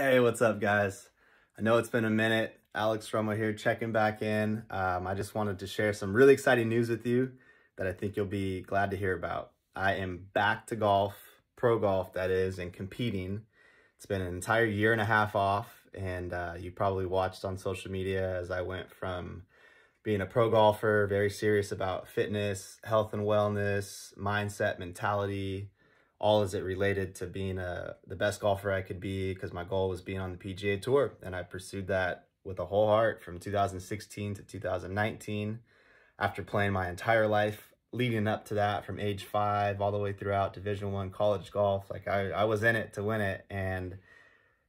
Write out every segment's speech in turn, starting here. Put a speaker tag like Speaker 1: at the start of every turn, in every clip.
Speaker 1: Hey, what's up, guys? I know it's been a minute. Alex Romo here, checking back in. I just wanted to share some really exciting news with you that I think you'll be glad to hear about. I am back to golf, pro golf that is, and competing. It's been an entire year and a half off, and you probably watched on social media as I went from being a pro golfer, very serious about fitness, health and wellness, mindset, mentality, all as it related to being the best golfer I could be, because my goal was being on the PGA Tour, and I pursued that with a whole heart from 2016 to 2019. After playing my entire life leading up to that, from age 5 all the way throughout Division I college golf, like I was in it to win it, and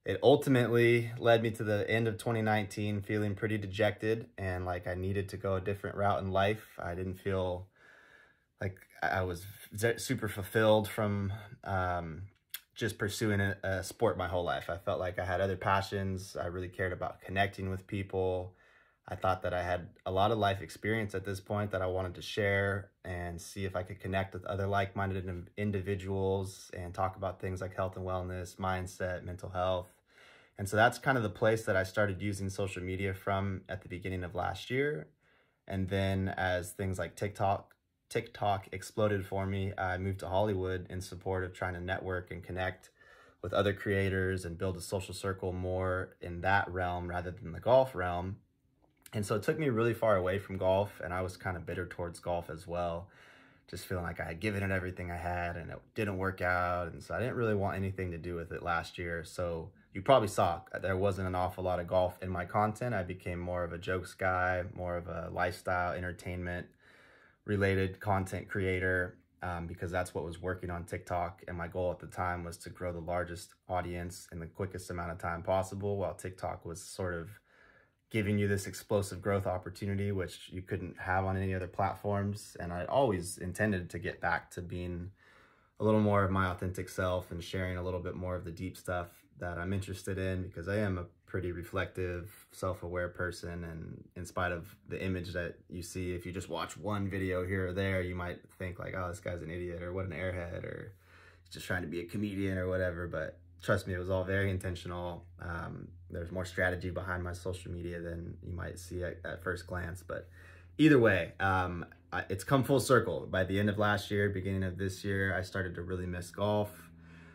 Speaker 1: it ultimately led me to the end of 2019 feeling pretty dejected and like I needed to go a different route in life. I didn't feel like I was super fulfilled from just pursuing a sport my whole life. I felt like I had other passions. I really cared about connecting with people. I thought that I had a lot of life experience at this point that I wanted to share and see if I could connect with other like-minded individuals and talk about things like health and wellness, mindset, mental health. And so that's kind of the place that I started using social media from at the beginning of last year. And then as things like TikTok exploded for me, I moved to Hollywood in support of trying to network and connect with other creators and build a social circle more in that realm rather than the golf realm. And so it took me really far away from golf, and I was kind of bitter towards golf as well, just feeling like I had given it everything I had and it didn't work out. And so I didn't really want anything to do with it last year. So you probably saw there wasn't an awful lot of golf in my content. I became more of a jokes guy, more of a lifestyle, entertainment related content creator, because that's what was working on TikTok. And my goal at the time was to grow the largest audience in the quickest amount of time possible, while TikTok was sort of giving you this explosive growth opportunity, which you couldn't have on any other platforms. And I always intended to get back to being a little more of my authentic self and sharing a little bit more of the deep stuff that I'm interested in, because I am a pretty reflective, self-aware person. And in spite of the image that you see, if you just watch one video here or there, you might think like, oh, this guy's an idiot, or what an airhead, or he's just trying to be a comedian or whatever. But trust me, it was all very intentional. There's more strategy behind my social media than you might see at first glance. But either way, it's come full circle. By the end of last year, beginning of this year, I started to really miss golf.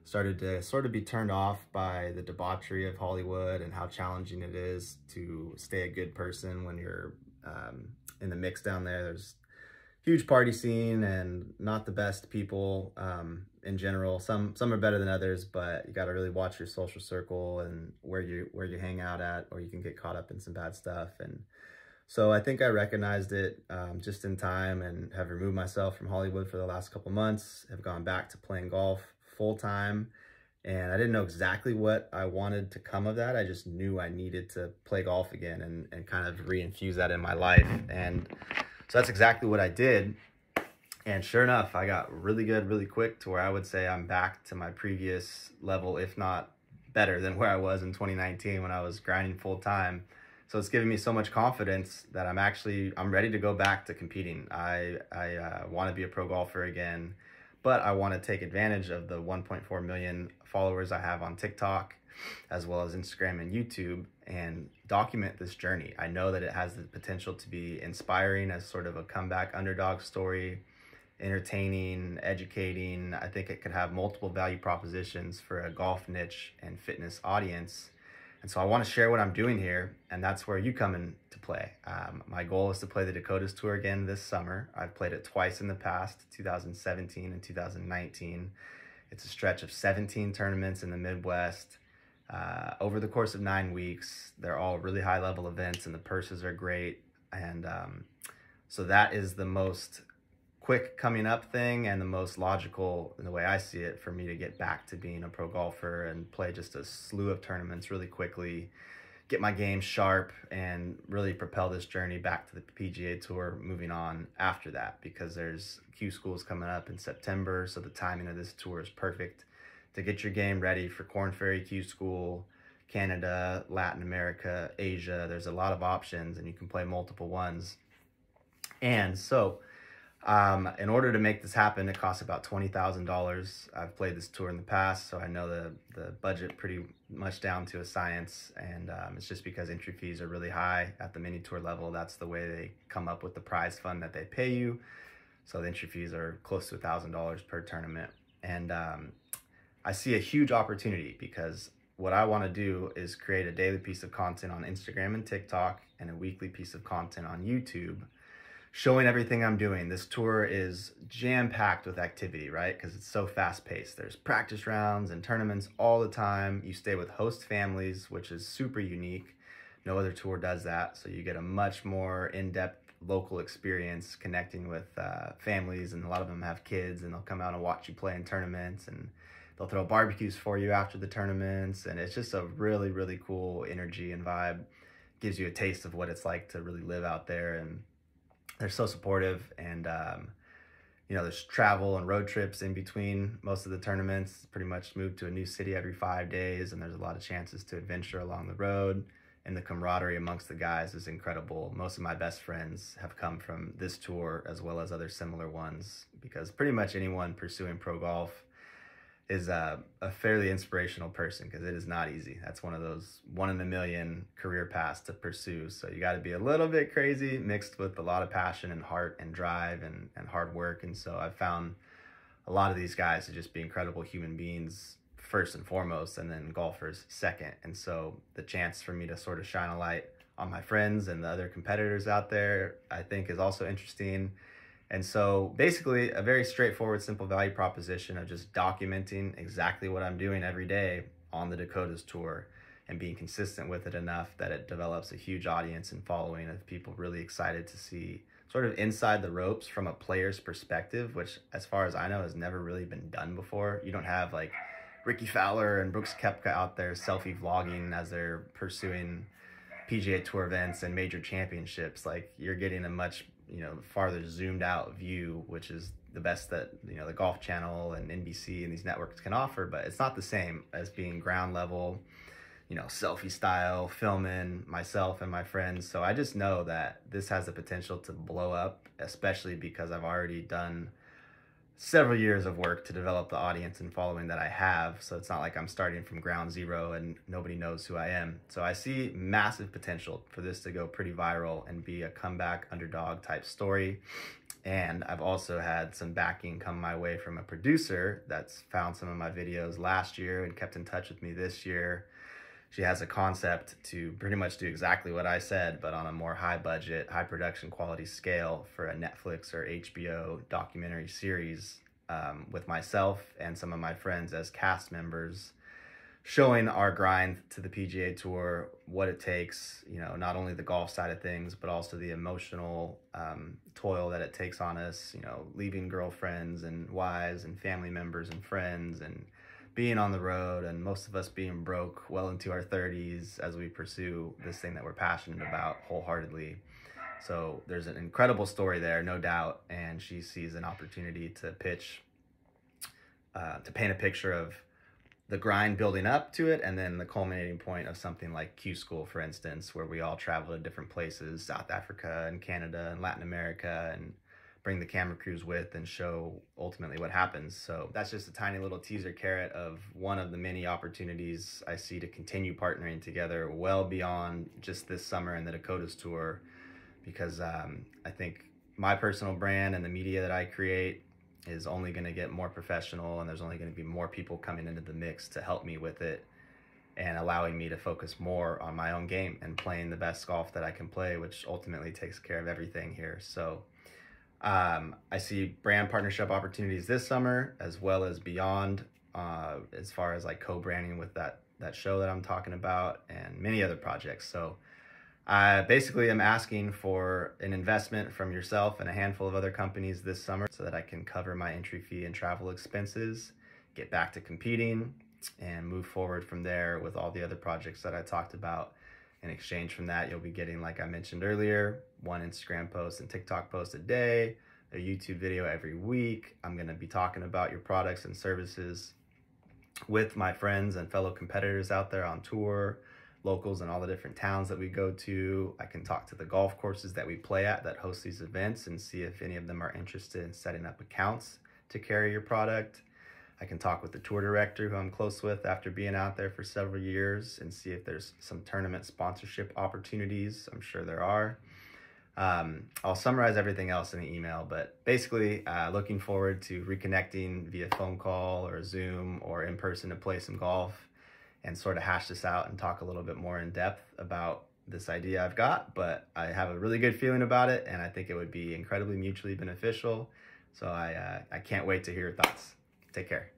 Speaker 1: Started to sort of be turned off by the debauchery of Hollywood and how challenging it is to stay a good person when you're in the mix down there. There's huge party scene and not the best people in general. Some are better than others, but you got to really watch your social circle and where you hang out at, or you can get caught up in some bad stuff. And so I think I recognized it just in time and have removed myself from Hollywood for the last couple months, have gone back to playing golf full time. And I didn't know exactly what I wanted to come of that. I just knew I needed to play golf again and kind of reinfuse that in my life. And so that's exactly what I did. And sure enough, I got really good really quick to where I would say I'm back to my previous level, if not better than where I was in 2019 when I was grinding full time. So it's given me so much confidence that I'm ready to go back to competing. I want to be a pro golfer again, but I want to take advantage of the 1.4 million followers I have on TikTok, as well as Instagram and YouTube, and document this journey. I know that it has the potential to be inspiring as sort of a comeback underdog story, entertaining, educating. I think it could have multiple value propositions for a golf niche and fitness audience. And so I want to share what I'm doing here, and that's where you come into play. My goal is to play the Dakotas Tour again this summer. I've played it twice in the past, 2017 and 2019. It's a stretch of 17 tournaments in the Midwest over the course of 9 weeks. They're all really high-level events, and the purses are great. And so that is the most quick coming up thing and the most logical, in the way I see it, for me to get back to being a pro golfer and play just a slew of tournaments really quickly, get my game sharp, and really propel this journey back to the PGA Tour moving on after that, because there's Q schools coming up in September. So the timing of this tour is perfect to get your game ready for Korn Ferry Q School, Canada, Latin America, Asia. There's a lot of options and you can play multiple ones. And so In order to make this happen, it costs about $20,000. I've played this tour in the past, so I know the budget pretty much down to a science, and it's just because entry fees are really high at the mini tour level. That's the way they come up with the prize fund that they pay you. So the entry fees are close to $1,000 per tournament. And I see a huge opportunity because what I want to do is create a daily piece of content on Instagram and TikTok and a weekly piece of content on YouTube showing everything I'm doing. This tour is jam-packed with activity, right? Because it's so fast-paced. There's practice rounds and tournaments all the time. You stay with host families, which is super unique. No other tour does that. So you get a much more in-depth local experience connecting with families, and a lot of them have kids, and they'll come out and watch you play in tournaments, and they'll throw barbecues for you after the tournaments. And it's just a really, really cool energy and vibe. Gives you a taste of what it's like to really live out there, and they're so supportive. And you know, there's travel and road trips in between most of the tournaments. Pretty much move to a new city every 5 days, and there's a lot of chances to adventure along the road. And the camaraderie amongst the guys is incredible. Most of my best friends have come from this tour as well as other similar ones, because pretty much anyone pursuing pro golf is a fairly inspirational person, because it is not easy. That's one of those 1 in a million career paths to pursue. So you got to be a little bit crazy mixed with a lot of passion and heart and drive and hard work. And so I've found a lot of these guys to just be incredible human beings first and foremost, and then golfers second. And so the chance for me to sort of shine a light on my friends and the other competitors out there, I think, is also interesting. And so basically a very straightforward, simple value proposition of just documenting exactly what I'm doing every day on the Dakotas tour and being consistent with it enough that it develops a huge audience and following of people really excited to see sort of inside the ropes from a player's perspective, which as far as I know has never really been done before. You don't have like Ricky Fowler and Brooks Koepka out there selfie vlogging as they're pursuing PGA Tour events and major championships. Like, you're getting a much, you know, farther zoomed out view, which is the best that, you know, the Golf Channel and NBC and these networks can offer, but it's not the same as being ground level, you know, selfie style, filming myself and my friends. So I just know that this has the potential to blow up, especially because I've already done several years of work to develop the audience and following that I have. So it's not like I'm starting from ground zero and nobody knows who I am. So I see massive potential for this to go pretty viral and be a comeback underdog type story. And I've also had some backing come my way from a producer that's found some of my videos last year and kept in touch with me this year. She has a concept to pretty much do exactly what I said, but on a more high budget, high production quality scale for a Netflix or HBO documentary series with myself and some of my friends as cast members, showing our grind to the PGA Tour, what it takes, you know, not only the golf side of things, but also the emotional toil that it takes on us, you know, leaving girlfriends and wives and family members and friends, and being on the road, and most of us being broke well into our 30s as we pursue this thing that we're passionate about wholeheartedly. So there's an incredible story there, no doubt, and she sees an opportunity to pitch, to paint a picture of the grind building up to it, and then the culminating point of something like Q School, for instance, where we all travel to different places, South Africa and Canada and Latin America, and bring the camera crews with and show ultimately what happens. So that's just a tiny little teaser carrot of one of the many opportunities I see to continue partnering together well beyond just this summer and the Dakotas tour, because I think my personal brand and the media that I create is only going to get more professional, and there's only going to be more people coming into the mix to help me with it and allowing me to focus more on my own game and playing the best golf that I can play, which ultimately takes care of everything here. So I see brand partnership opportunities this summer as well as beyond, as far as like co-branding with that show that I'm talking about and many other projects. So I basically am asking for an investment from yourself and a handful of other companies this summer so that I can cover my entry fee and travel expenses, get back to competing, and move forward from there with all the other projects that I talked about. In exchange from that, you'll be getting, like I mentioned earlier, 1 Instagram post and TikTok post a day, a YouTube video every week. I'm going to be talking about your products and services with my friends and fellow competitors out there on tour. locals in all the different towns that we go to. I can talk to the golf courses that we play at that host these events and see if any of them are interested in setting up accounts to carry your product. I can talk with the tour director who I'm close with after being out there for several years and see if there's some tournament sponsorship opportunities. I'm sure there are. I'll summarize everything else in the email, but basically looking forward to reconnecting via phone call or Zoom or in person to play some golf and sort of hash this out and talk a little bit more in depth about this idea I've got. But I have a really good feeling about it, and I think it would be incredibly mutually beneficial. So I can't wait to hear your thoughts. Take care.